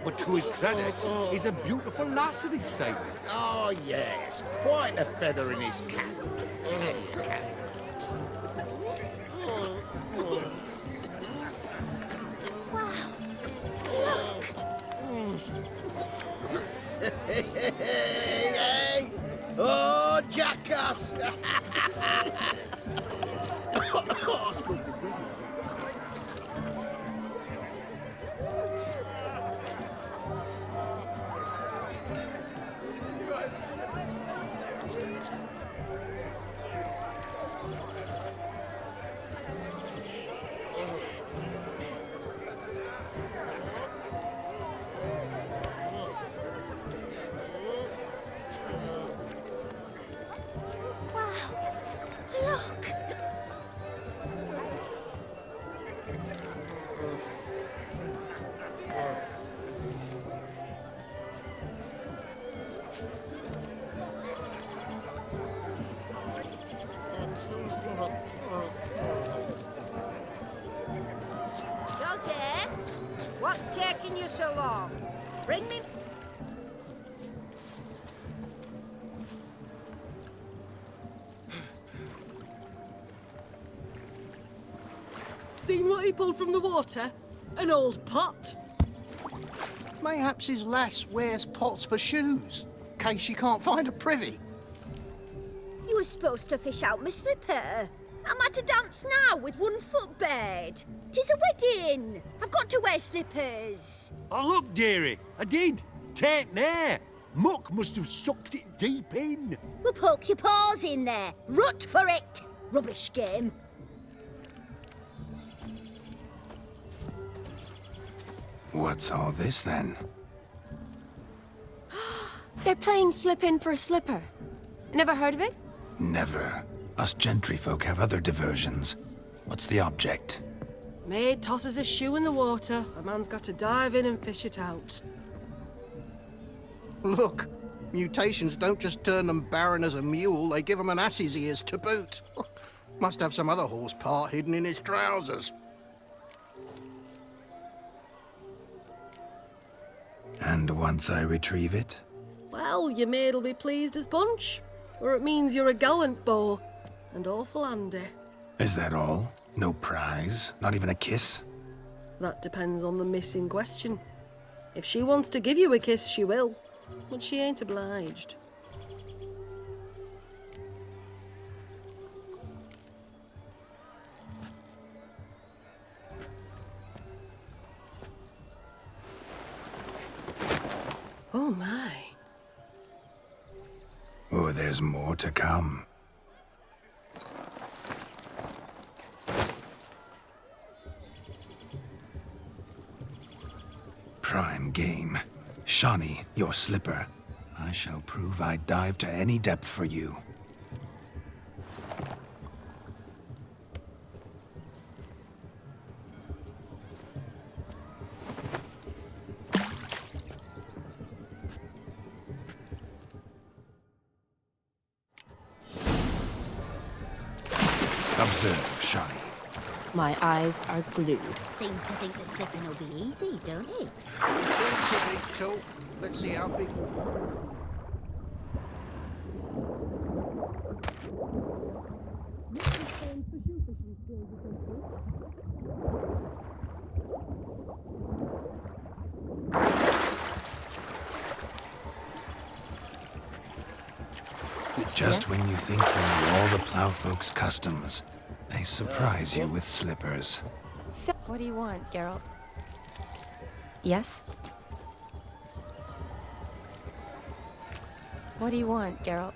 But to his credit, he's a beautiful lass at his side. Oh, yes. Quite a feather in his cap. There you go. Hey! Oh, jackass! Josie, what's taking you so long? Bring me... Seen what he pulled from the water? An old pot. Mayhaps his lass wears pots for shoes, in case she can't find a privy. You were supposed to fish out my slipper. I'm at a dance now with one foot bared. 'Tis a wedding. I've got to wear slippers. Oh, look, dearie, I did. Tain't there. Muck must have sucked it deep in. Well, poke your paws in there. Rut for it. Rubbish game. What's all this, then? They're playing slip in for a slipper. Never heard of it? Never. Us gentry folk have other diversions. What's the object? Maid tosses a shoe in the water. A man's got to dive in and fish it out. Look, mutations don't just turn them barren as a mule, they give them an ass's ears to boot. Must have some other horse part hidden in his trousers. And once I retrieve it? Well, your maid'll be pleased as punch. Or it means you're a gallant beau. And awful handy. Is that all? No prize? Not even a kiss? That depends on the miss in question. If she wants to give you a kiss, she will. But she ain't obliged. Oh my. Oh, there's more to come. Prime game. Shawnee, your slipper. I shall prove I'd dive to any depth for you. Observe, Shawnee. My eyes are glued. Seems to think the slipping will be easy, don't it? It's a big talk. Let's see how big... Just when you think you know all the plowfolk's customs, they surprise you with slippers. So, what do you want, Geralt? Yes? What do you want, Geralt?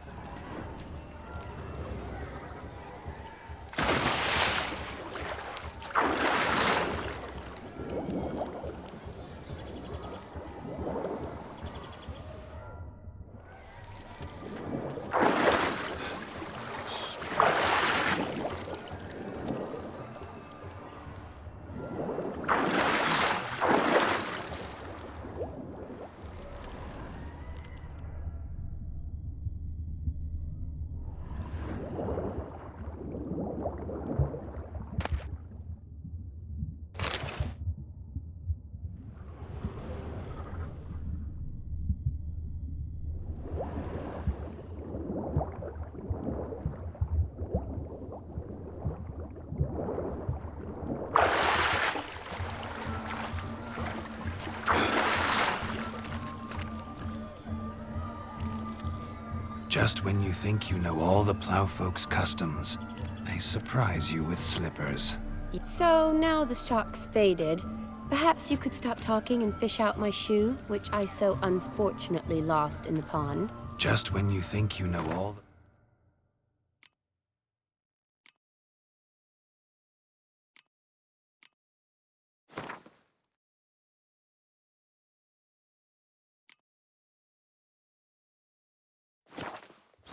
Just when you think you know all the plowfolk's customs, they surprise you with slippers. So now the shock's faded. Perhaps you could stop talking and fish out my shoe, which I so unfortunately lost in the pond. Just when you think you know all the...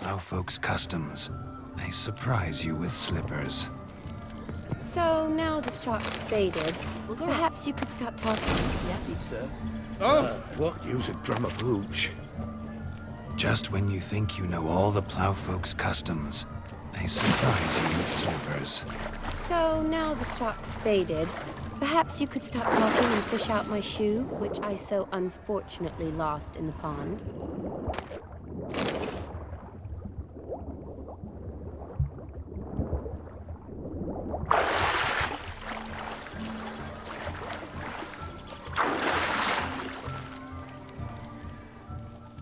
Plowfolk's customs, they surprise you with slippers. So now the shock's faded. Perhaps you could stop talking. Yes? What use a drum of hooch? Just when you think you know all the plowfolk's customs, they surprise you with slippers. So now the shock's faded. Perhaps you could stop talking and fish out my shoe, which I so unfortunately lost in the pond.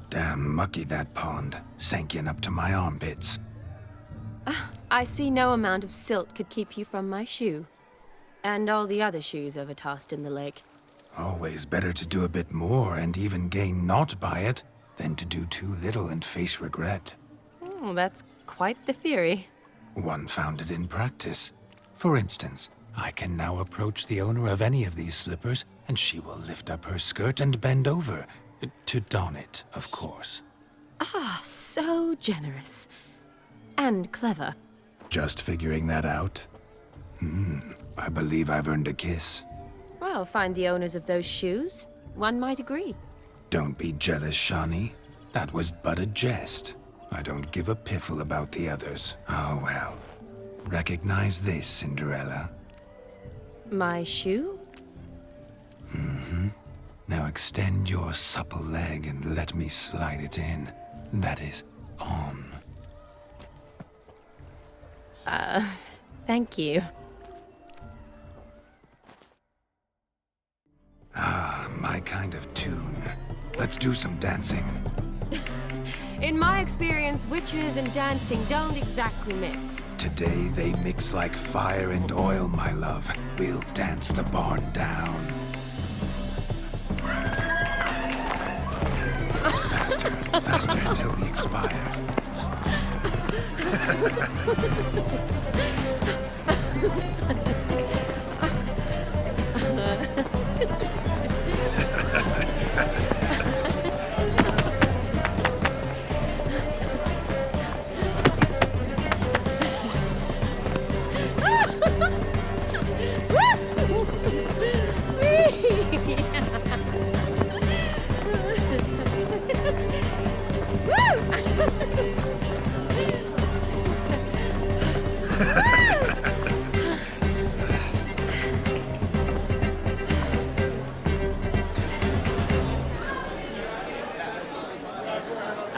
Damn mucky, that pond. Sank in up to my armpits. I see no amount of silt could keep you from my shoe. And all the other shoes overtossed in the lake. Always better to do a bit more and even gain naught by it than to do too little and face regret. Oh, that's quite the theory. One founded in practice. For instance, I can now approach the owner of any of these slippers, and she will lift up her skirt and bend over. To don it, of course. Ah, so generous. And clever. Just figuring that out? I believe I've earned a kiss. Well, find the owners of those shoes. One might agree. Don't be jealous, Shani. That was but a jest. I don't give a piffle about the others. Oh well. Recognize this, Cinderella. My shoe? Now extend your supple leg and let me slide it in. That is, on. Thank you. Ah, my kind of tune. Let's do some dancing. In my experience, witches and dancing don't exactly mix. Today they mix like fire and oil, my love. We'll dance the barn down. Faster, faster till we expire.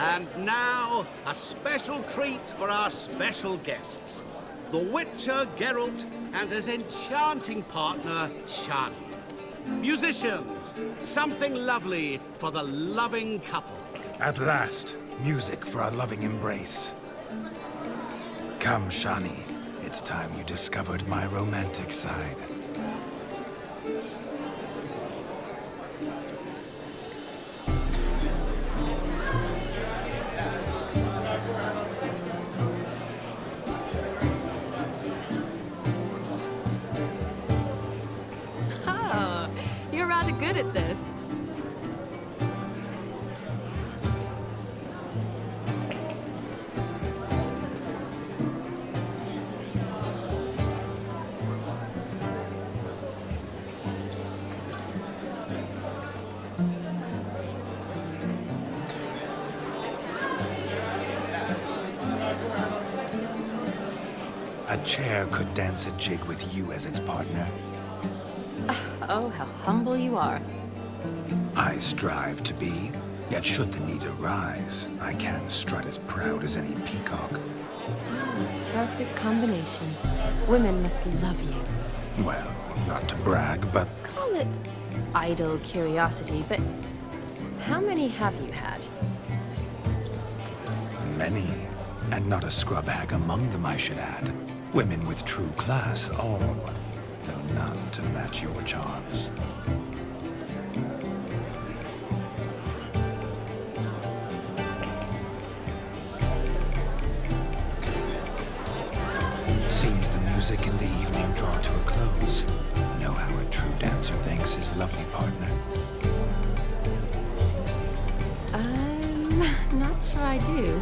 And now, a special treat for our special guests. The Witcher Geralt and his enchanting partner, Shani. Musicians, something lovely for the loving couple. At last, music for our loving embrace. Come, Shani. It's time you discovered my romantic side. Oh, you're rather good at this. A chair could dance a jig with you as its partner. Oh, how humble you are. I strive to be, yet should the need arise, I can strut as proud as any peacock. Perfect combination. Women must love you. Well, not to brag, but Call it idle curiosity, but how many have you had? Many, and not a scrub hag among them, I should add. Women with true class, all, though none to match your charms. Seems the music in the evening draw to a close. Know how a true dancer thanks his lovely partner. I'm not sure I do.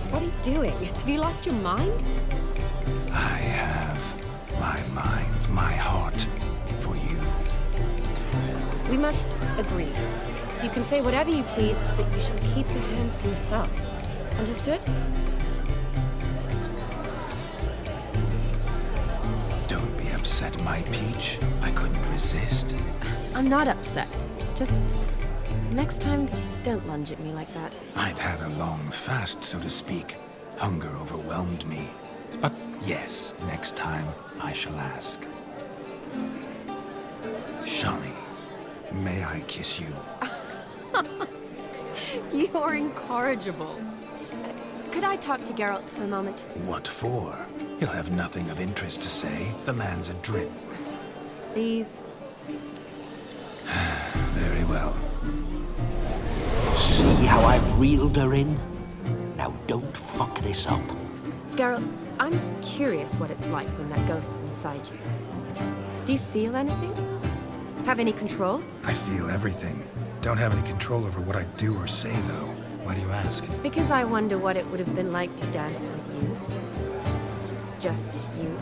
What are you doing? Have you lost your mind? I have my mind, my heart for you. We must agree. You can say whatever you please, but you shall keep your hands to yourself. Understood? Don't be upset, my peach. I couldn't resist. I'm not upset. Just next time, don't lunge at me like that. I'd had a long fast, so to speak. Hunger overwhelmed me. But yes, next time I shall ask. Shani, may I kiss you? You're incorrigible. Could I talk to Geralt for a moment? What for? He'll have nothing of interest to say. The man's adrift. Please. Very well. See how I've reeled her in? Now don't fuck this up. Geralt, I'm curious what it's like when that ghost's inside you. Do you feel anything? Have any control? I feel everything. Don't have any control over what I do or say, though. Why do you ask? Because I wonder what it would have been like to dance with you. Just you.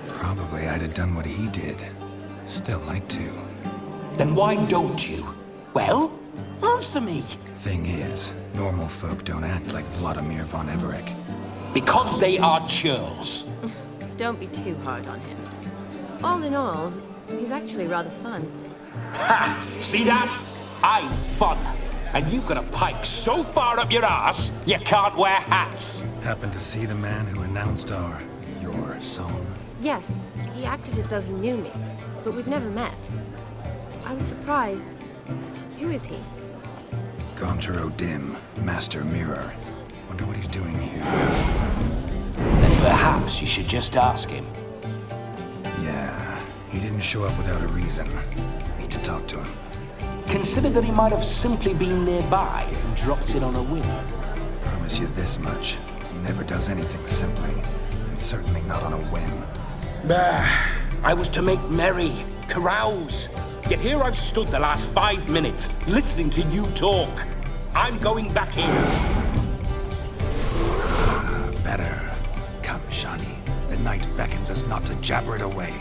Probably I'd have done what he did. Still like to. Then why don't you? Well, answer me. Thing is, normal folk don't act like Vladimir von Everec. Because they are churls. Don't be too hard on him. All in all, he's actually rather fun. Ha! See that? I'm fun. And you've got a pike so far up your ass, you can't wear hats. Happened to see the man who announced your song? Yes, he acted as though he knew me, but we've never met. I was surprised. Who is he? Gaunter O'Dim, Master Mirror. Wonder what he's doing here. Then perhaps you should just ask him. Yeah, he didn't show up without a reason. Need to talk to him. Consider that he might have simply been nearby and dropped in on a whim. Promise you this much. He never does anything simply, and certainly not on a whim. Bah! I was to make merry, carouse. Yet here I've stood the last 5 minutes, listening to you talk. I'm going back in. Better. Come, Shani. The night beckons us not to jabber it away.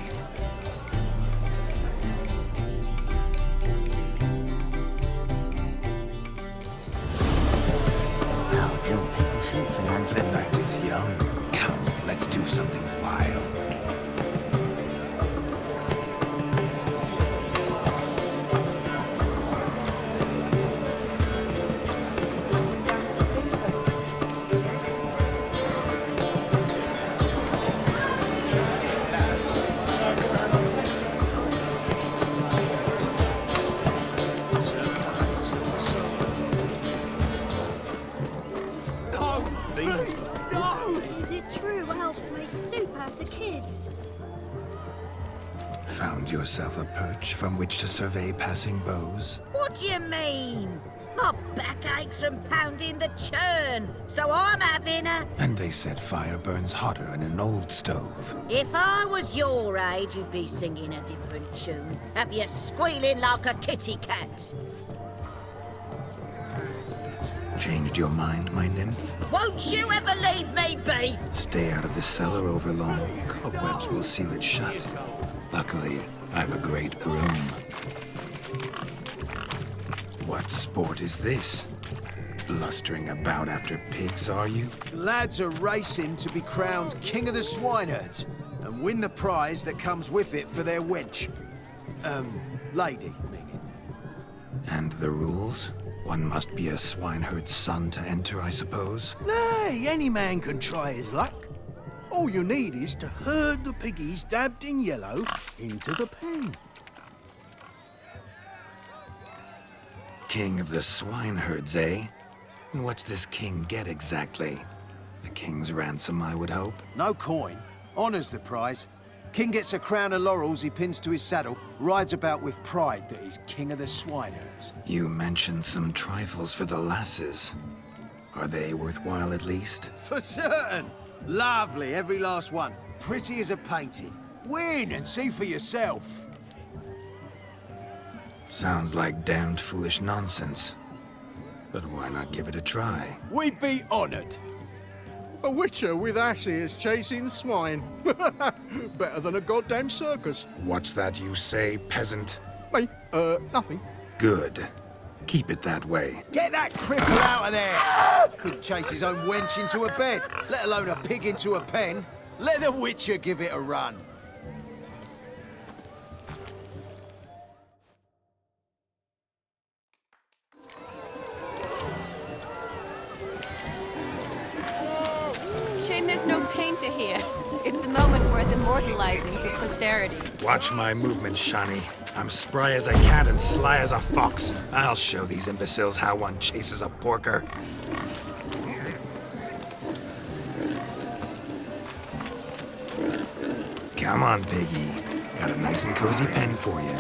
I'll tell people something, Angela. The night is young. Come, let's do something wild. Is it true elves make soup out of kids? Found yourself a perch from which to survey passing beaux? What do you mean? My back aches from pounding the churn, so I'm having a... And they said fire burns hotter in an old stove. If I was your age, you'd be singing a different tune. Have you squealing like a kitty cat? Changed your mind, my nymph? Won't you ever leave me be? Stay out of the cellar over long. Cobwebs will seal it shut. Luckily, I've a great broom. What sport is this? Blustering about after pigs, are you? Lads are racing to be crowned King of the Swineherds and win the prize that comes with it for their wench. Lady, meaning. And the rules? One must be a swineherd's son to enter, I suppose. Nay, any man can try his luck. All you need is to herd the piggies dabbed in yellow into the pen. King of the swineherds, eh? And what's this king get exactly? A king's ransom, I would hope. No coin. Honours the prize. King gets a crown of laurels he pins to his saddle, rides about with pride that he's king of the swineherds. You mentioned some trifles for the lasses. Are they worthwhile at least? For certain. Lovely, every last one. Pretty as a painting. Win and see for yourself. Sounds like damned foolish nonsense. But why not give it a try? We'd be honoured. A witcher with asses chasing swine. Better than a goddamn circus. What's that you say, peasant? Me? Nothing. Good. Keep it that way. Get that cripple out of there! Couldn't chase his own wench into a bed, let alone a pig into a pen. Let the Witcher give it a run. Shame there's no painter here. It's a moment worth immortalizing for posterity. Watch my movements, Shani. I'm spry as a cat and sly as a fox. I'll show these imbeciles how one chases a porker. Come on, piggy. Got a nice and cozy pen for you.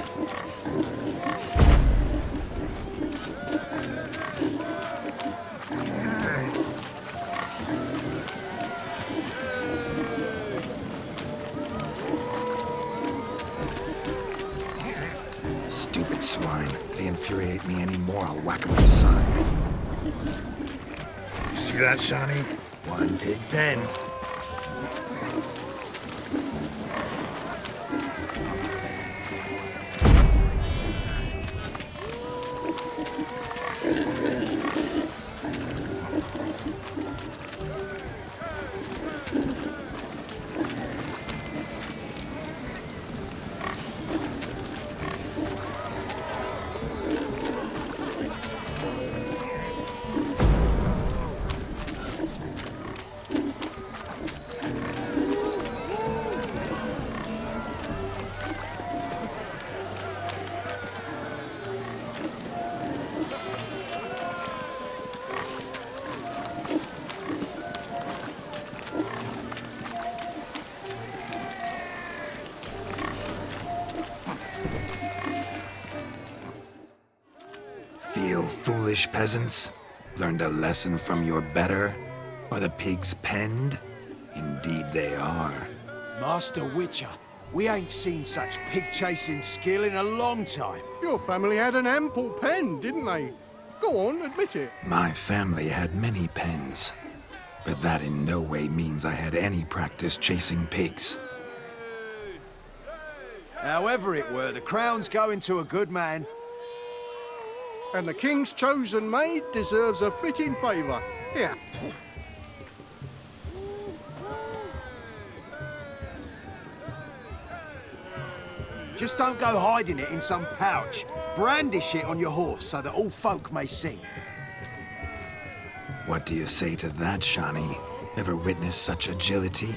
Stupid swine. They infuriate me anymore. I'll whack them with a sign. You see that, Shani? One pig penned. Feel foolish, peasants? Learned a lesson from your better? Are the pigs penned? Indeed they are. Master Witcher, we ain't seen such pig-chasing skill in a long time. Your family had an ample pen, didn't they? Go on, admit it. My family had many pens, but that in no way means I had any practice chasing pigs. However it were, the crown's going to a good man. And the king's chosen maid deserves a fitting favour. Here. Just don't go hiding it in some pouch. Brandish it on your horse so that all folk may see. What do you say to that, Shani? Ever witnessed such agility?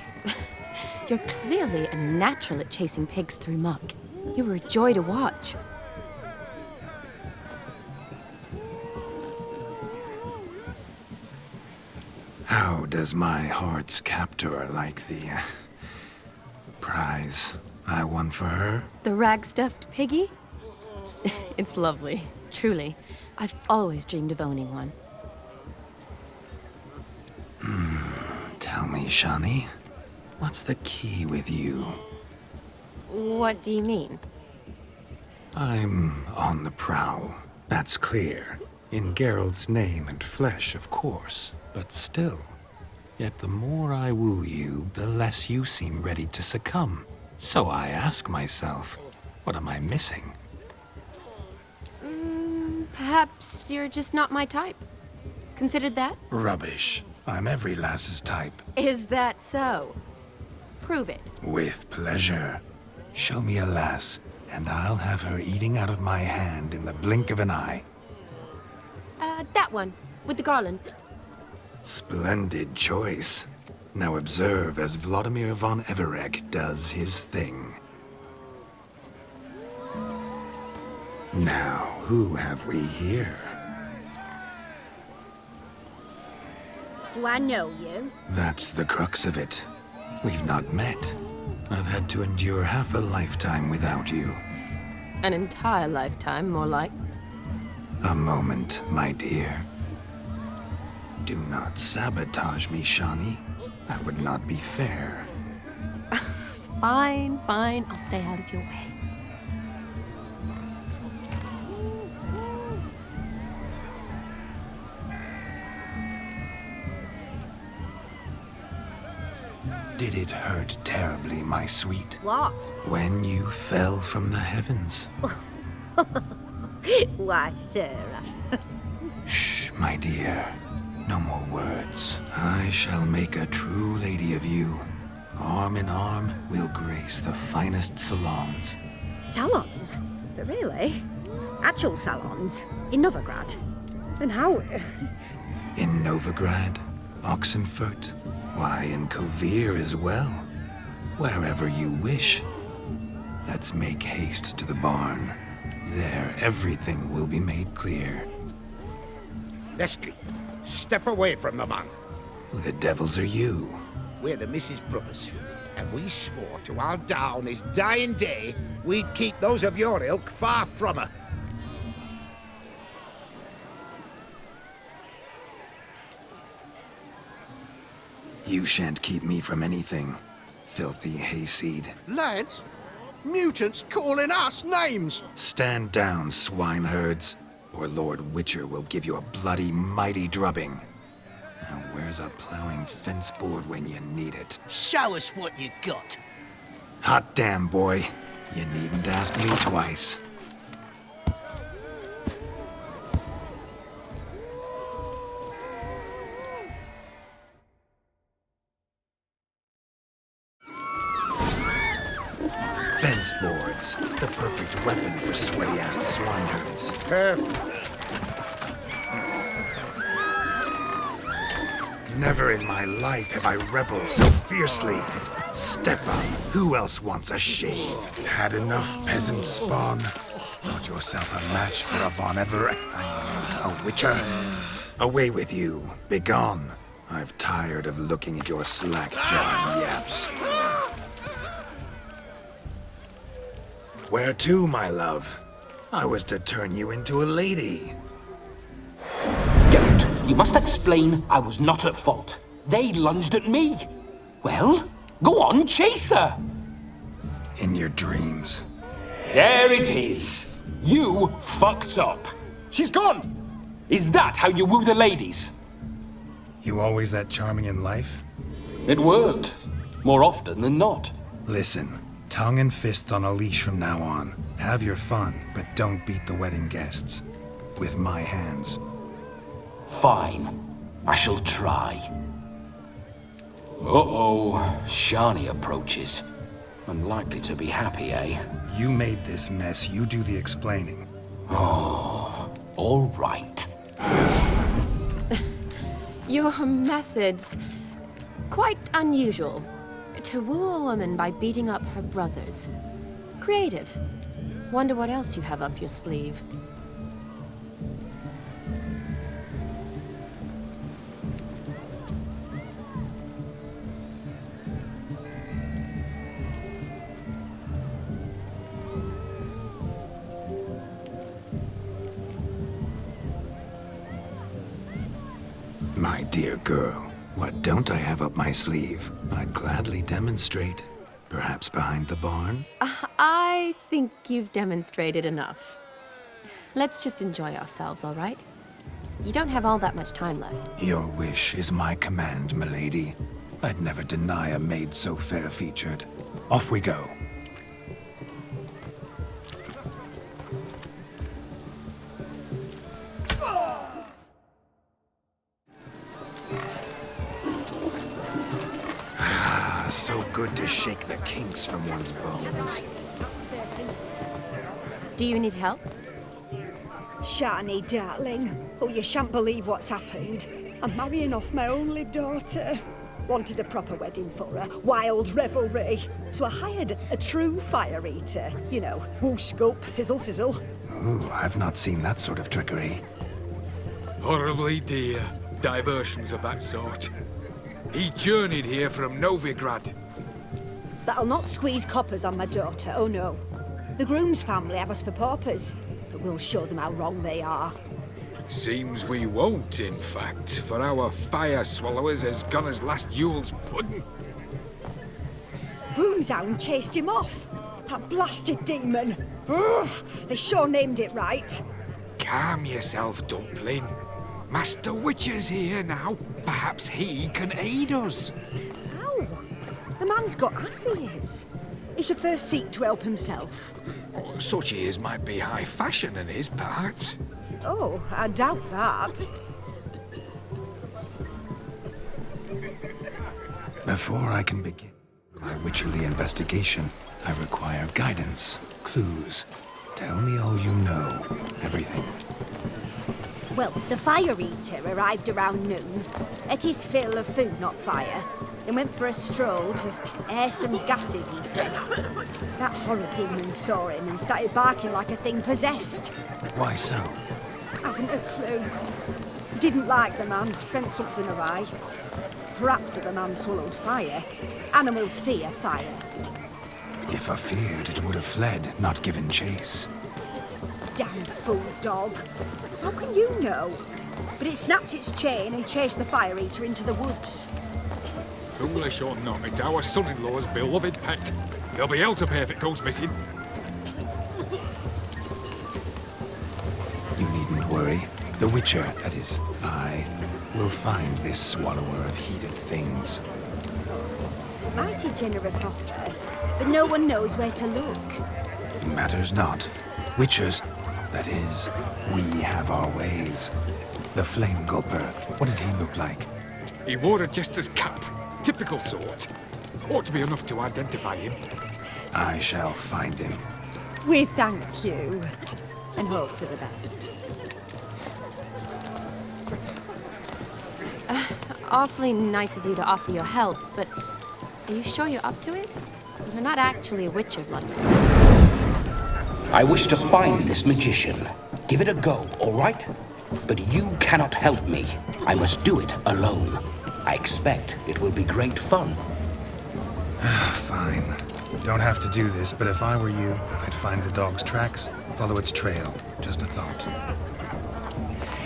You're clearly a natural at chasing pigs through muck. You were a joy to watch. How does my heart's captor like the prize I won for her? The rag-stuffed piggy? It's lovely, truly. I've always dreamed of owning one. Tell me, Shani, what's the key with you? What do you mean? I'm on the prowl, that's clear. In Geralt's name and flesh, of course, but still. Yet the more I woo you, the less you seem ready to succumb. So I ask myself, what am I missing? Perhaps you're just not my type. Considered that? Rubbish. I'm every lass's type. Is that so? Prove it. With pleasure. Show me a lass, and I'll have her eating out of my hand in the blink of an eye. That one, with the garland. Splendid choice. Now observe as Vladimir von Everec does his thing. Now, who have we here? Do I know you? That's the crux of it. We've not met. I've had to endure half a lifetime without you. An entire lifetime, more like. A moment, my dear. Do not sabotage me, Shani. That would not be fair. Fine, fine. I'll stay out of your way. Did it hurt terribly, my sweet? What? When you fell from the heavens? Why, Sarah. Shh, my dear. No more words. I shall make a true lady of you. Arm in arm, we'll grace the finest salons. Salons? But really? Actual salons? In Novigrad? And how? In Novigrad, Oxenfurt, why, in Kovir as well. Wherever you wish. Let's make haste to the barn. There, everything will be made clear. Leslie, step away from the man. Who the devils are you? We're the Mrs. Brothers, and we swore to our down his dying day we'd keep those of your ilk far from her. You shan't keep me from anything, filthy hayseed. Lads, mutants calling us names. Stand down, swineherds, or Lord Witcher will give you a bloody mighty drubbing. Now, where's a plowing fence board when you need it? Show us what you got. Hot damn, boy. You needn't ask me twice. Fence boards, the perfect weapon for sweaty-assed swineherds. Perfect. Never in my life have I reveled so fiercely. Step up. Who else wants a shave? Had enough, peasant spawn? Thought yourself a match for a Von Everett? A Witcher? Away with you. Begone. I've tired of looking at your slack-jawed yaps. Where to, my love? I was to turn you into a lady. Geralt, you must explain I was not at fault. They lunged at me. Well, go on, chase her. In your dreams. There it is. You fucked up. She's gone. Is that how you woo the ladies? You always that charming in life? It worked. More often than not. Listen, tongue and fists on a leash from now on. Have your fun, but don't beat the wedding guests. With my hands. Fine. I shall try. Uh-oh. Shani approaches. Unlikely to be happy, eh? You made this mess. You do the explaining. Oh, all right. Your methods, quite unusual. To woo a woman by beating up her brothers. Creative. Wonder what else you have up your sleeve. My dear girl, what don't I have up my sleeve? I'd gladly demonstrate. Perhaps behind the barn? I think you've demonstrated enough. Let's just enjoy ourselves, all right? You don't have all that much time left. Your wish is my command, milady. I'd never deny a maid so fair-featured. Off we go. So good to shake the kinks from one's bones. Do you need help? Shani, darling. Oh, you shan't believe what's happened. I'm marrying off my only daughter. Wanted a proper wedding for her, wild revelry. So I hired a true fire eater. You know, whoosh, scoop, sizzle, sizzle. Ooh, I've not seen that sort of trickery. Horribly dear diversions of that sort. He journeyed here from Novigrad. But I'll not squeeze coppers on my daughter, oh no. The groom's family have us for paupers, but we'll show them how wrong they are. Seems we won't, in fact, for our fire swallowers has gone as last Yule's pudding. Broomshound chased him off. That blasted demon. Ugh, they sure named it right. Calm yourself, Dumpling. Master Witcher's here now. Perhaps he can aid us. Ow! The man's got ass ears. He should first seek to help himself. Such ears might be high fashion in his part. Oh, I doubt that. Before I can begin my witcherly investigation, I require guidance, clues. Tell me all you know, everything. Well, the fire eater arrived around noon, ate his fill of food, not fire, and went for a stroll to air some gases, he said. That horrid demon saw him and started barking like a thing possessed. Why so? Haven't a clue. Didn't like the man, sent something awry. Perhaps if the man swallowed fire. Animals fear fire. If I feared, it would have fled, not given chase. Damn fool dog. How can you know? But it snapped its chain and chased the fire eater into the woods. Foolish or not, it's our son-in-law's beloved pet. There'll be hell to pay if it goes missing. You needn't worry. The Witcher, that is, I, will find this swallower of heated things. Mighty generous offer, but no one knows where to look. Matters not. Witchers, that is, we have our ways. The Flame Gulper, what did he look like? He wore a jester's cap. Typical sort. Ought to be enough to identify him. I shall find him. We thank you, and hope for the best. Awfully nice of you to offer your help, but are you sure you're up to it? You're not actually a witcher, Vladimir. I wish to find this magician. Give it a go, all right? But you cannot help me. I must do it alone. I expect it will be great fun. Fine. Don't have to do this, but if I were you, I'd find the dog's tracks, follow its trail. Just a thought.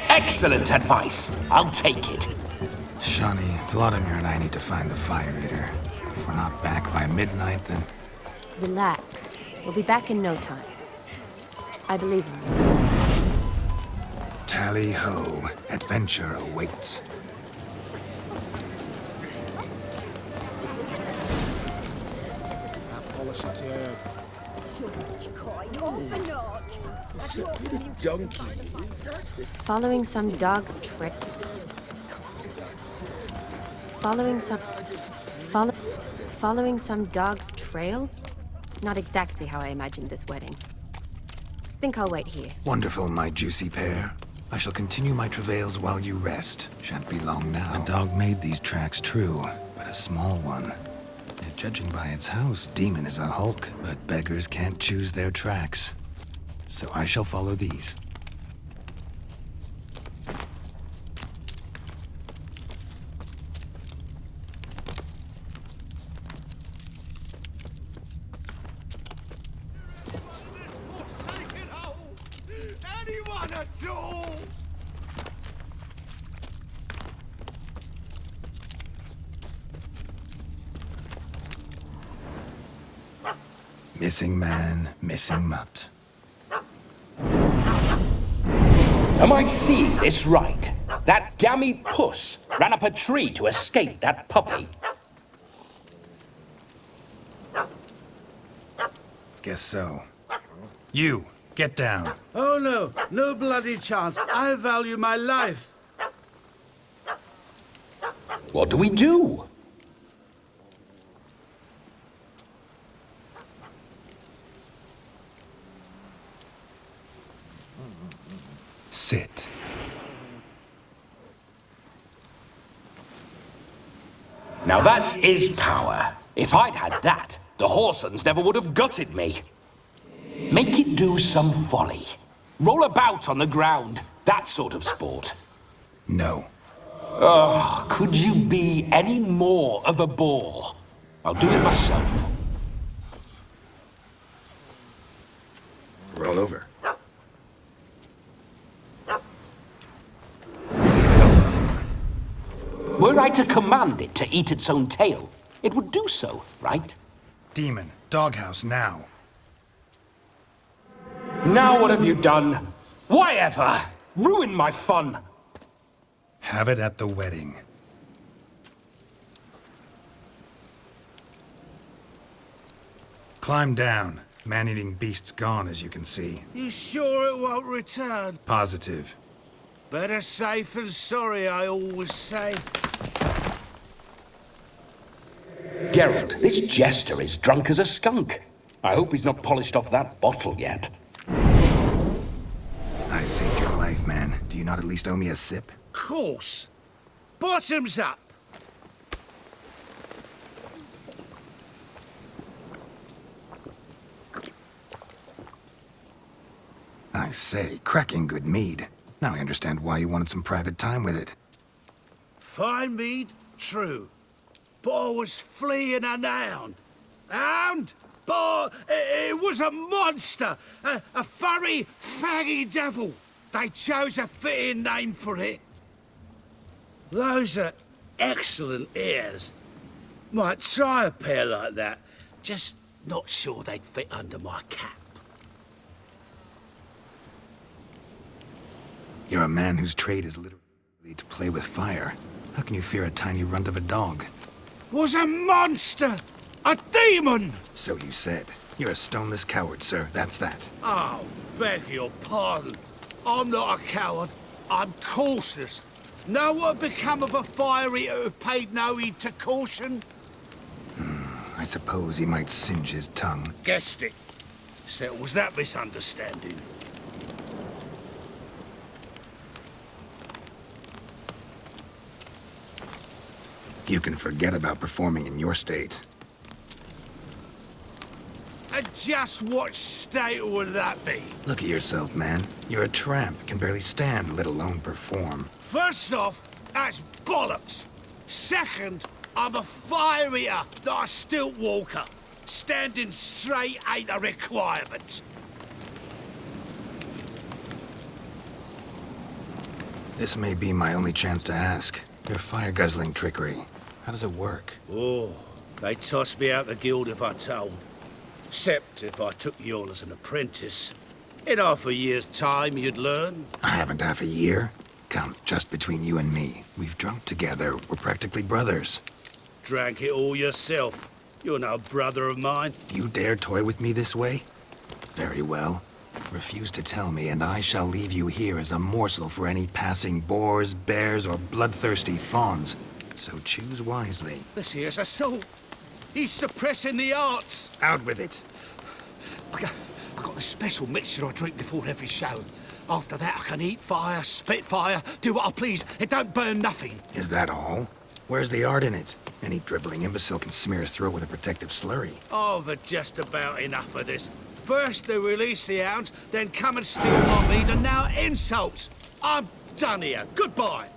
Excellent advice. I'll take it. Shani, Vladimir and I need to find the fire eater. If we're not back by midnight, then... Relax. We'll be back in no time. I believe in you. Tally-ho. Adventure awaits. So much coin, all for naught. Following some dog's trick. Following some dog's trail? Not exactly how I imagined this wedding. Think I'll wait here. Wonderful, my juicy pair. I shall continue my travails while you rest. Shan't be long now. A dog made these tracks true, but a small one. And judging by its house, Demon is a hulk, but beggars can't choose their tracks. So I shall follow these. Anyone at all? Missing man, missing mutt. Am I seeing this right? That gammy puss ran up a tree to escape that puppy. Guess so. You, get down. Oh no, no bloody chance. I value my life. What do we do? Sit. Now that is power. If I'd had that, the Horsons never would have gutted me. Make it do some folly. Roll about on the ground. That sort of sport. No. Oh, could you be any more of a bore? I'll do it myself. Roll over. Were I to command it to eat its own tail, it would do so, right? Demon, doghouse now. Now what have you done? Why ever? Ruin my fun. Have it at the wedding. Climb down. Man-eating beast's gone, as you can see. You sure it won't return? Positive. Better safe than sorry, I always say. Geralt, this jester is drunk as a skunk. I hope he's not polished off that bottle yet. I saved your life, man. Do you not at least owe me a sip? Course. Bottoms up. I say, cracking good mead. Now I understand why you wanted some private time with it. Fine mead, true. But I was fleeing a hound. Hound? But it was a monster. A furry, faggy devil. They chose a fitting name for it. Those are excellent ears. Might try a pair like that. Just not sure they'd fit under my cap. You're a man whose trade is literally to play with fire. How can you fear a tiny runt of a dog? Was a monster! A demon! So you said. You're a stoneless coward, sir. That's that. Oh, beg your pardon. I'm not a coward. I'm cautious. Know what had become of a fire eater who paid no heed to caution? I suppose he might singe his tongue. Guessed it. Settles that misunderstanding. You can forget about performing in your state. And just what state would that be? Look at yourself, man. You're a tramp, can barely stand, let alone perform. First off, that's bollocks. Second, I'm a fire eater, not a stilt walker. Standing straight ain't a requirement. This may be my only chance to ask. Your fire-guzzling trickery. How does it work? Oh, they'd toss me out the guild if I told. Except if I took you on as an apprentice. In half a year's time, you'd learn. I haven't half a year. Come, just between you and me. We've drunk together. We're practically brothers. Drank it all yourself. You're no brother of mine. You dare toy with me this way? Very well. Refuse to tell me, and I shall leave you here as a morsel for any passing boars, bears, or bloodthirsty fawns. So choose wisely. This here's assault. He's suppressing the arts. Out with it. I got a special mixture I drink before every show. After that, I can eat fire, spit fire, do what I please. It don't burn nothing. Is that all? Where's the art in it? Any dribbling imbecile can smear his throat with a protective slurry. I've had just about enough of this. First they release the hounds, then come and steal my meat, and now insults. I'm done here. Goodbye.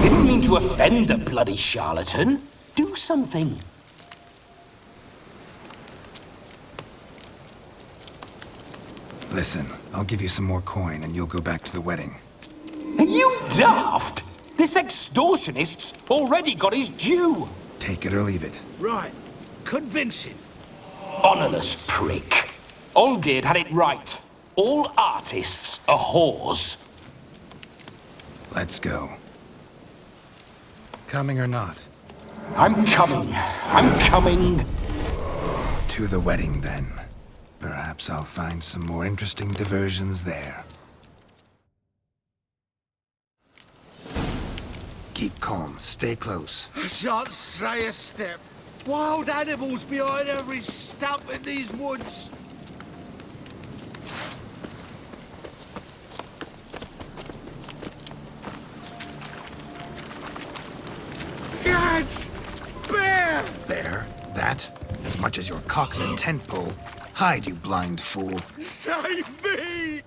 Didn't mean to offend the bloody charlatan. Do something. Listen, I'll give you some more coin and you'll go back to the wedding. Are you daft? This extortionist's already got his due. Take it or leave it. Right. Convincing. Honourless prick. Olgierd had it right. All artists are whores. Let's go. Coming or not? I'm coming. I'm coming. To the wedding, then. Perhaps I'll find some more interesting diversions there. Keep calm. Stay close. I shan't stray a step. Wild animals behind every stump in these woods. as much as your cock's a tent pole. Hide, you blind fool. Save me!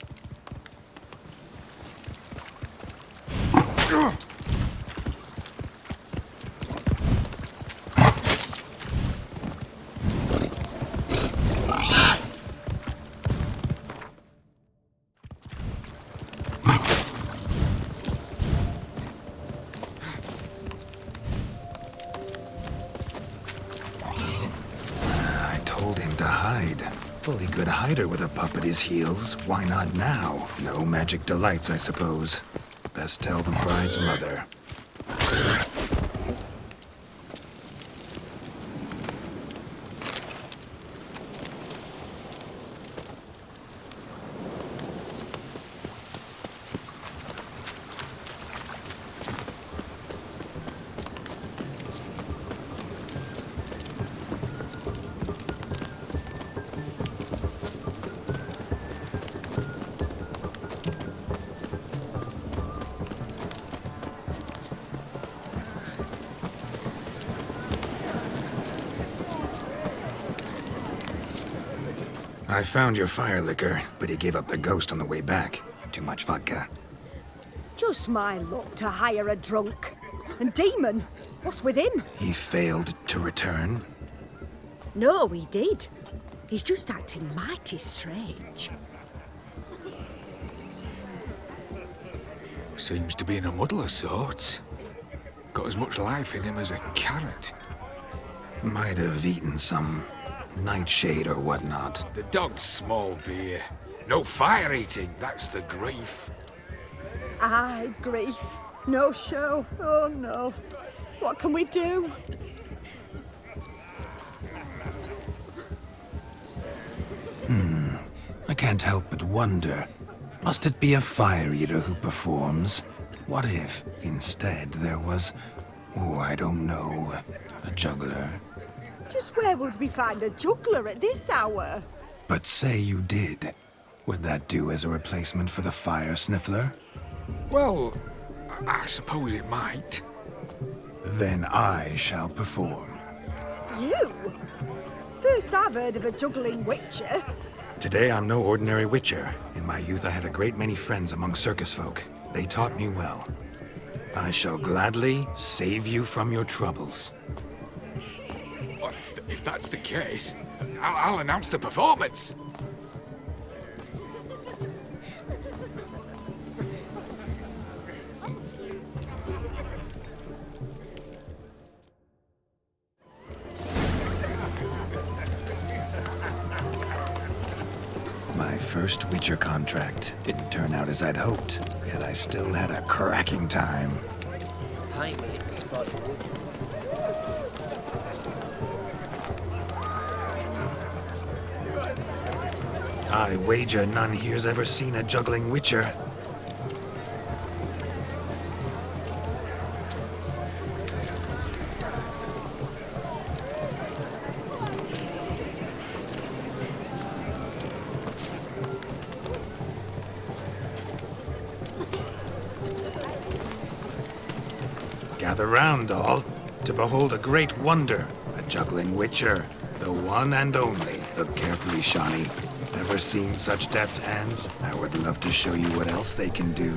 Fully good hider with a pup at his heels. Why not now? No magic delights, I suppose. Best tell the bride's mother. I found your fire liquor, but he gave up the ghost on the way back. Too much vodka. Just my luck to hire a drunk. And Demon, what's with him? He failed to return. No, he did. He's just acting mighty strange. Seems to be in a muddle of sorts. Got as much life in him as a carrot. Might have eaten some nightshade or whatnot. The dog's small beer. No fire eating, that's the grief. Aye, grief. No show. Oh no. What can we do? I can't help but wonder. Must it be a fire eater who performs? What if, instead, there was, oh, I don't know, a juggler? Just where would we find a juggler at this hour? But say you did. Would that do as a replacement for the fire sniffler? Well, I suppose it might. Then I shall perform. You? First I've heard of a juggling witcher. Today I'm no ordinary witcher. In my youth I had a great many friends among circus folk. They taught me well. I shall gladly save you from your troubles. Well, if that's the case, I'll announce the performance. My first Witcher contract didn't turn out as I'd hoped, yet I still had a cracking time. Highway in the spot. I wager none here's ever seen a juggling Witcher. Gather round, all, to behold a great wonder, a juggling Witcher, the one and only. Look carefully, Shawnee. Ever seen such deft hands? I would love to show you what else they can do.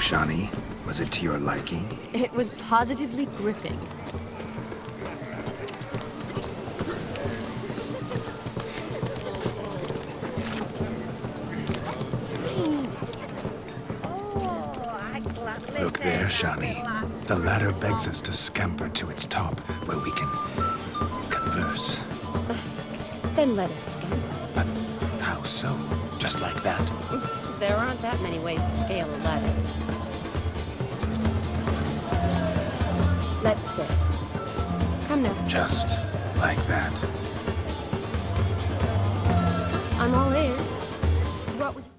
Shani? Was it to your liking? It was positively gripping. Look there, Shani. The ladder begs us to scamper to its top, where we can converse. Then let us scamper. But how so? Just like that? There aren't that many ways to scale a ladder. Let's sit. Come now. Just like that? I'm all ears. What would you...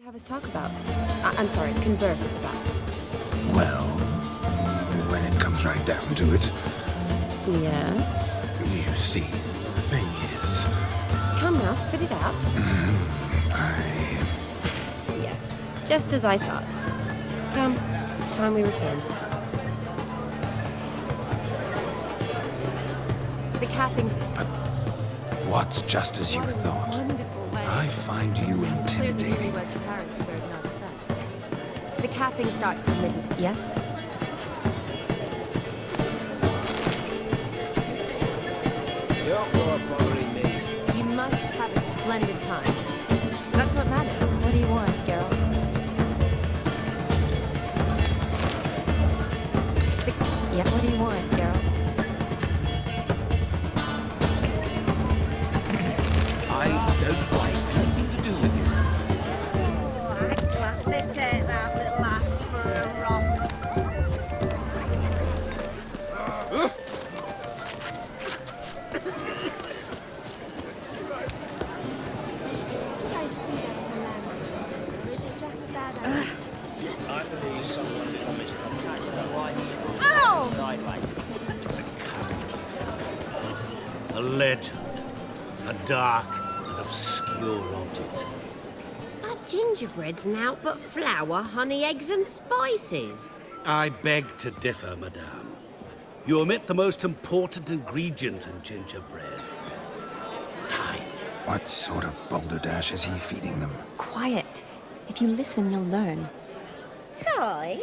have us talk about? I'm sorry, converse about. Well, when it comes right down to it. Yes? You see, the thing is... Come now, spit it out. Yes, just as I thought. Come, it's time we return. The capping's... But what's just as you thought? I find you intimidating. The capping starts at midnight, yes? Don't go up bothering me. You must have a splendid time. That's what matters. What do you want, Geralt? Yeah, what do you want, Geralt? I don't want anything to do with you. Oh, I'd gladly take that little ass for a romp. Did you guys see that on the landing? Or is it just a bad idea? I believe someone promised to attach the lights Ow! sideways. It's a character. A legend. A dark and obscure object. But gingerbread's naught but flour, honey, eggs and spices. I beg to differ, madame. You omit the most important ingredient in gingerbread. Time. What sort of balderdash is he feeding them? Quiet. If you listen, you'll learn. Time?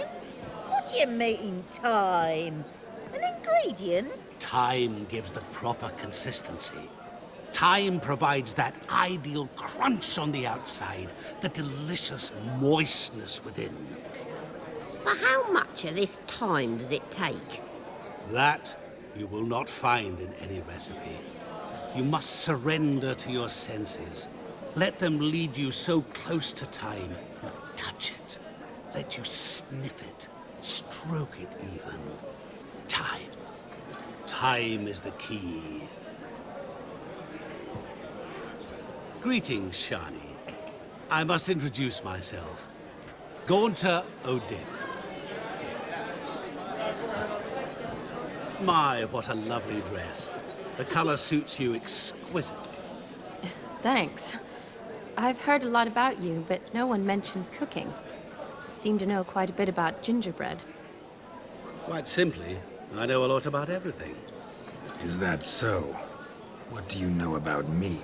What do you mean, time? An ingredient? Time gives the proper consistency. Time provides that ideal crunch on the outside, the delicious moistness within. So how much of this time does it take? That you will not find in any recipe. You must surrender to your senses. Let them lead you so close to time, you touch it. Let you sniff it, stroke it even. Time. Time is the key. Greetings, Shani. I must introduce myself. Gaunter O'Dib. My, what a lovely dress. The color suits you exquisitely. Thanks. I've heard a lot about you, but no one mentioned cooking. Seem to know quite a bit about gingerbread. Quite simply, I know a lot about everything. Is that so? What do you know about me?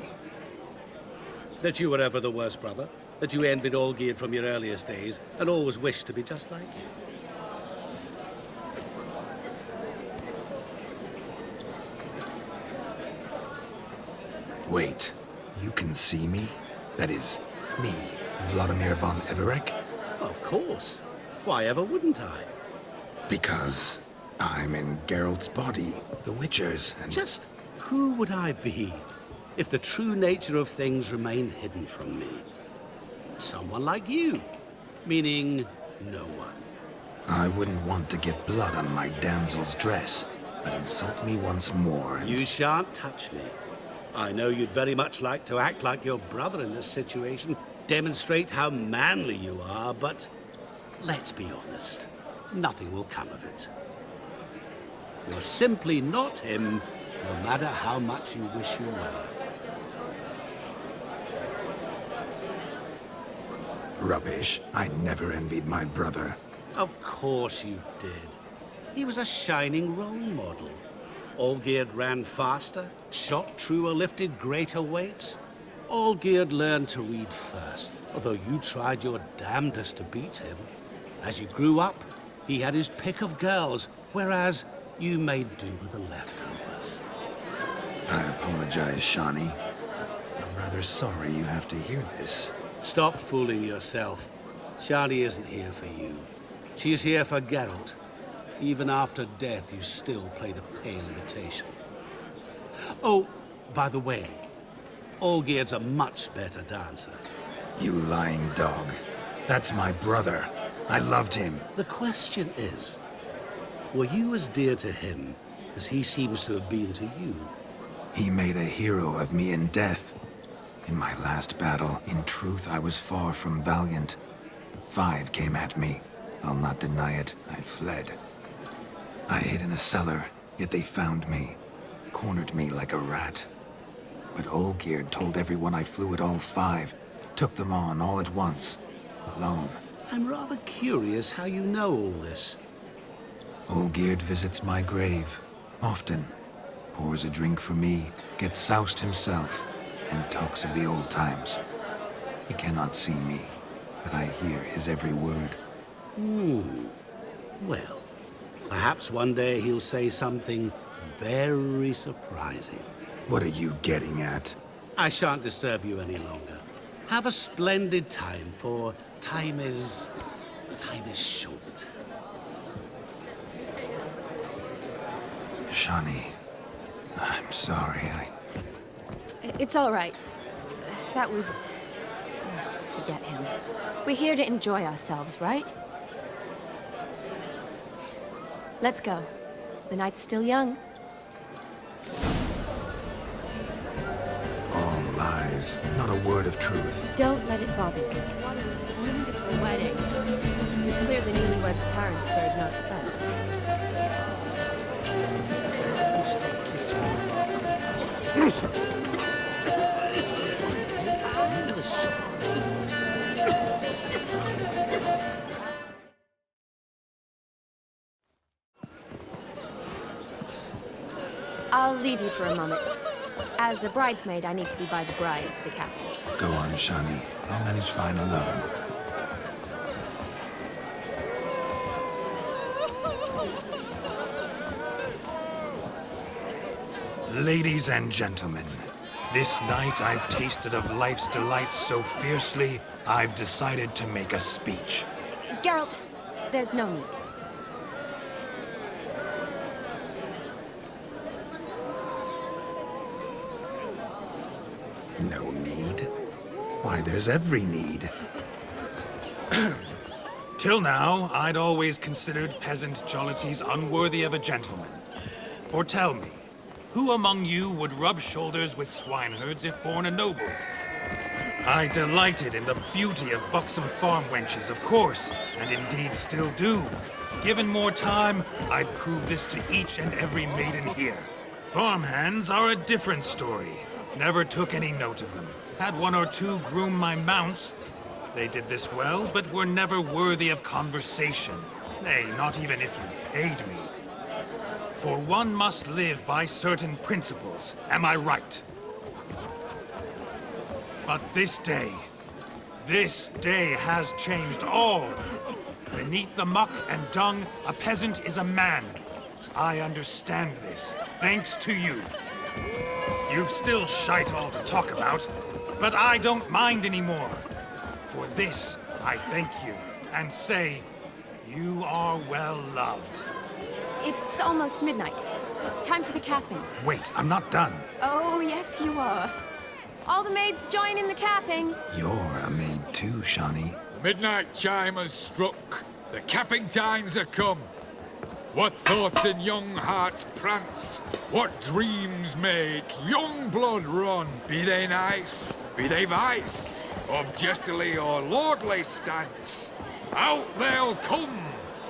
That you were ever the worst brother, that you envied Olgierd from your earliest days, and always wished to be just like him. Wait, you can see me? That is, me, Vladimir von Everec? Of course. Why ever wouldn't I? Because I'm in Geralt's body, the Witcher's, and... Just who would I be if the true nature of things remained hidden from me? Someone like you, meaning no one. I wouldn't want to get blood on my damsel's dress, but insult me once more and... You shan't touch me. I know you'd very much like to act like your brother in this situation, demonstrate how manly you are, but let's be honest, nothing will come of it. You're simply not him, no matter how much you wish you were. Rubbish. I never envied my brother. Of course you did. He was a shining role model. Olgierd ran faster, shot truer, lifted greater weights. Olgierd learned to read first, although you tried your damnedest to beat him. As you grew up, he had his pick of girls, whereas you made do with the leftovers. I apologize, Shani. I'm rather sorry you have to hear this. Stop fooling yourself. Shani isn't here for you. She is here for Geralt. Even after death, you still play the pale imitation. Oh, by the way, Olgierd's a much better dancer. You lying dog. That's my brother. I loved him. The question is, were you as dear to him as he seems to have been to you? He made a hero of me in death. In my last battle, in truth, I was far from valiant. 5 came at me. I'll not deny it. I fled. I hid in a cellar, yet they found me. Cornered me like a rat. But Olgierd told everyone I flew at all 5. Took them on all at once. Alone. I'm rather curious how you know all this. Olgierd visits my grave. Often. Pours a drink for me. Gets soused himself. And talks of the old times. He cannot see me, but I hear his every word. Well, perhaps one day he'll say something very surprising. What are you getting at? I shan't disturb you any longer. Have a splendid time, for time is short. Shani, I'm sorry, It's all right. That was... forget him. We're here to enjoy ourselves, right? Let's go. The night's still young. All lies. Not a word of truth. Don't let it bother you. What a wonderful wedding. It's clear the newlyweds' parents spared no expense. I'll leave you for a moment. As a bridesmaid, I need to be by the bride for the captain. Go on, Shani. I'll manage fine alone. Ladies and gentlemen, this night I've tasted of life's delights so fiercely, I've decided to make a speech. Geralt, there's no need. No need? Why, there's every need. Till now, I'd always considered peasant jollities unworthy of a gentleman. For tell me, who among you would rub shoulders with swineherds if born a noble? I delighted in the beauty of buxom farm wenches, of course, and indeed still do. Given more time, I'd prove this to each and every maiden here. Farmhands are a different story. Never took any note of them. Had 1 or 2 groom my mounts. They did this well, but were never worthy of conversation. Nay, not even if you paid me. For one must live by certain principles, am I right? But this day has changed all. Beneath the muck and dung, a peasant is a man. I understand this, thanks to you. You've still shite all to talk about, but I don't mind anymore. For this, I thank you, and say, you are well loved. It's almost midnight. Time for the capping. Wait, I'm not done. Oh, yes, you are. All the maids join in the capping. You're a maid too, Shani. The midnight chime has struck. The capping times are come. What thoughts in young hearts prance? What dreams make young blood run? Be they nice, be they vice, of jestily or lordly stance, out they'll come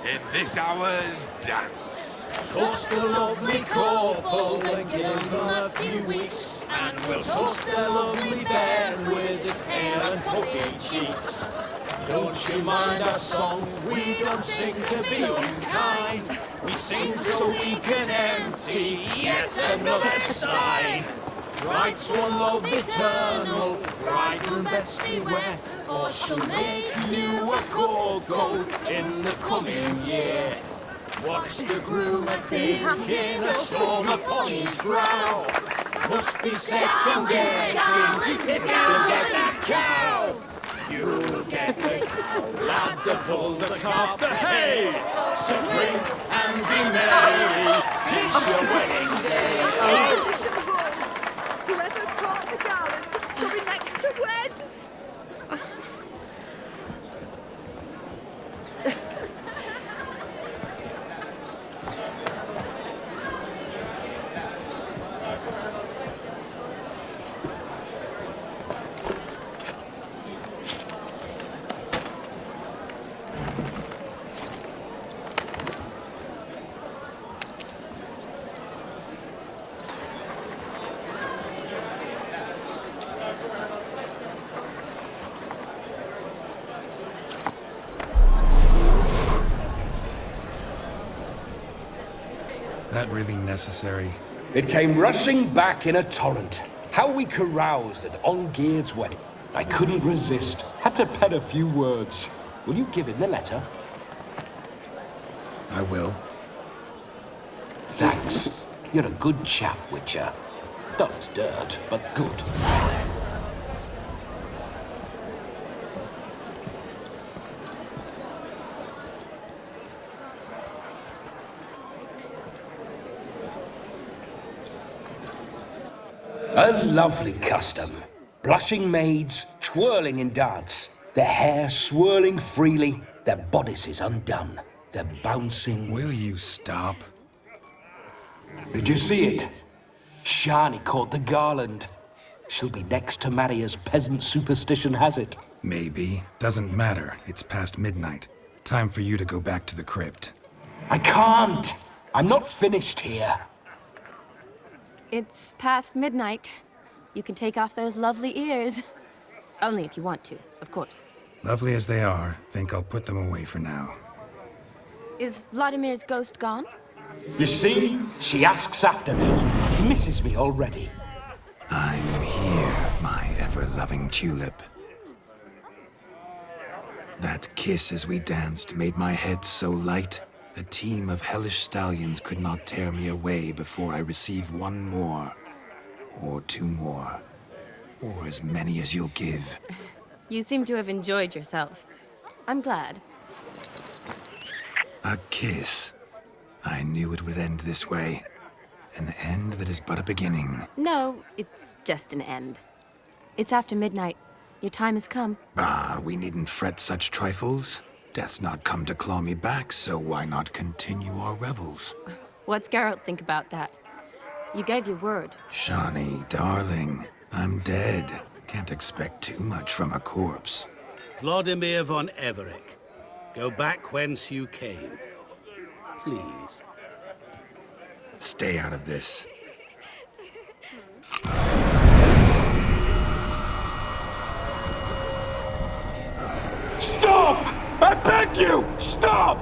in this hour's dance. Toast the lovely couple and give them a few weeks, and we'll toast the lovely bed with its pale and puffy cheeks. Don't you mind our song, we don't sing to be unkind. We sing so we can empty yet another stein. Writes one love eternal, bridegroom best beware, or she'll make you a cold in the coming year. What's the groom a-thinking, a storm upon his brow? Must be second guessing if he'll get that cow. You'll get the cow, lad, the bull, the calf, the haze. So drink and be merry, 'tis your wedding day. Tradition holds. Whoever caught the gallant shall be next to wed. That really necessary? It came rushing back in a torrent. How we caroused at Olgierd's wedding. I couldn't resist. Had to pen a few words. Will you give him the letter? I will. Thanks. You're a good chap, Witcher. Dull as dirt, but good. A lovely custom. Blushing maids, twirling in dance, their hair swirling freely, their bodices undone, their bouncing... Will you stop? Did you see it? Shani caught the garland. She'll be next to marry as peasant superstition has it. Maybe. Doesn't matter. It's past midnight. Time for you to go back to the crypt. I can't! I'm not finished here. It's past midnight. You can take off those lovely ears. Only if you want to, of course. Lovely as they are, think I'll put them away for now. Is Vladimir's ghost gone? You see? She asks after me. Misses me already. I'm here, my ever-loving tulip. That kiss as we danced made my head so light. A team of hellish stallions could not tear me away before I receive one more. Or two more. Or as many as you'll give. You seem to have enjoyed yourself. I'm glad. A kiss. I knew it would end this way. An end that is but a beginning. No, it's just an end. It's after midnight. Your time has come. Ah, we needn't fret such trifles. Death's not come to claw me back, so why not continue our revels? What's Geralt think about that? You gave your word. Shani, darling, I'm dead. Can't expect too much from a corpse. Vladimir von Everec, go back whence you came. Please. Stay out of this. Stop! I beg you! Stop!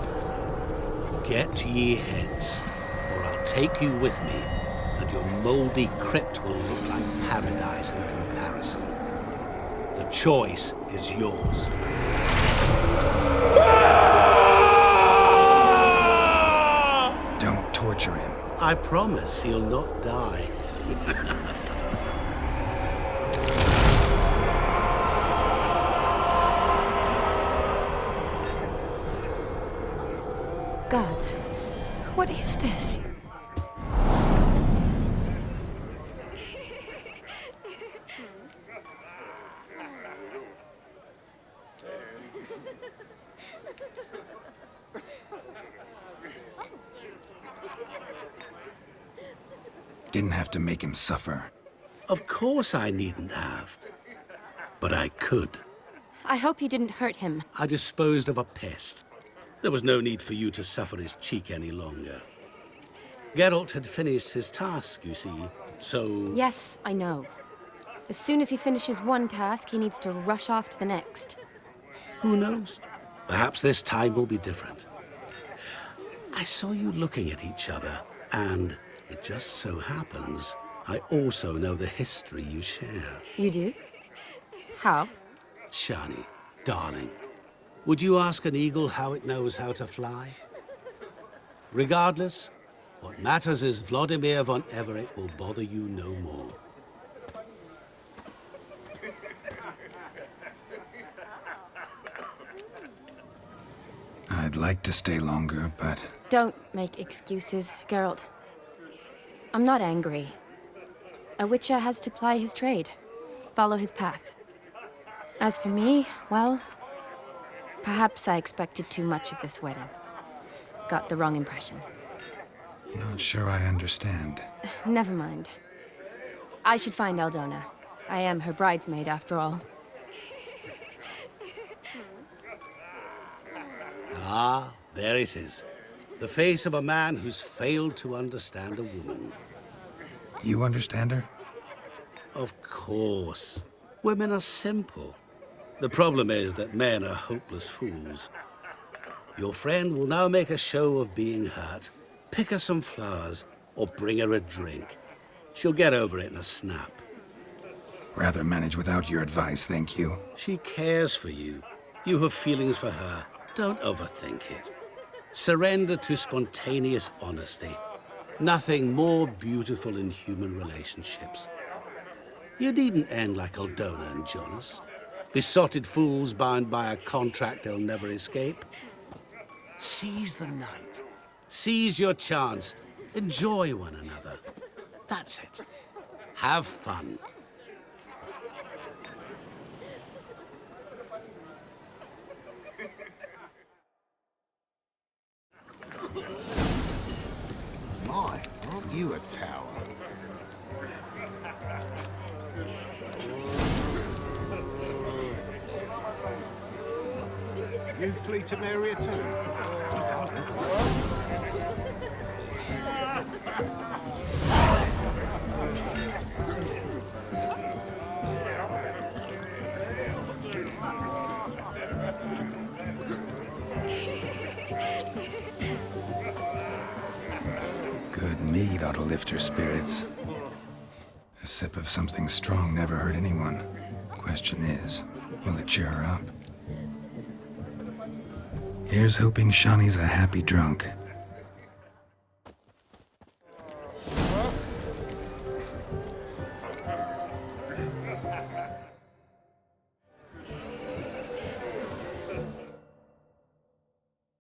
Get ye hence, or I'll take you with me, and your mouldy crypt will look like paradise in comparison. The choice is yours. Don't torture him. I promise he'll not die. Gods, what is this? Didn't have to make him suffer. Of course I needn't have. But I could. I hope you didn't hurt him. I disposed of a pest. There was no need for you to suffer his cheek any longer. Geralt had finished his task, you see, so... Yes, I know. As soon as he finishes one task, he needs to rush off to the next. Who knows? Perhaps this time will be different. I saw you looking at each other, and it just so happens I also know the history you share. You do? How? Shani, darling, would you ask an eagle how it knows how to fly? Regardless, what matters is Vladimir von Everett will bother you no more. I'd like to stay longer, but... Don't make excuses, Geralt. I'm not angry. A witcher has to ply his trade, follow his path. As for me, well, perhaps I expected too much of this wedding. Got the wrong impression. Not sure I understand. Never mind. I should find Aldona. I am her bridesmaid, after all. Ah, there it is. The face of a man who's failed to understand a woman. You understand her? Of course. Women are simple. The problem is that men are hopeless fools. Your friend will now make a show of being hurt, pick her some flowers, or bring her a drink. She'll get over it in a snap. Rather manage without your advice, thank you. She cares for you. You have feelings for her. Don't overthink it. Surrender to spontaneous honesty. Nothing more beautiful in human relationships. You needn't end like Aldona and Jonas. Besotted fools bound by a contract they'll never escape. Seize the night. Seize your chance. Enjoy one another. That's it. Have fun. My, aren't you a tower? You flee to Maria too? Good mead ought to lift her spirits. A sip of something strong never hurt anyone. Question is, will it cheer her up? Here's hoping Shani's a happy drunk.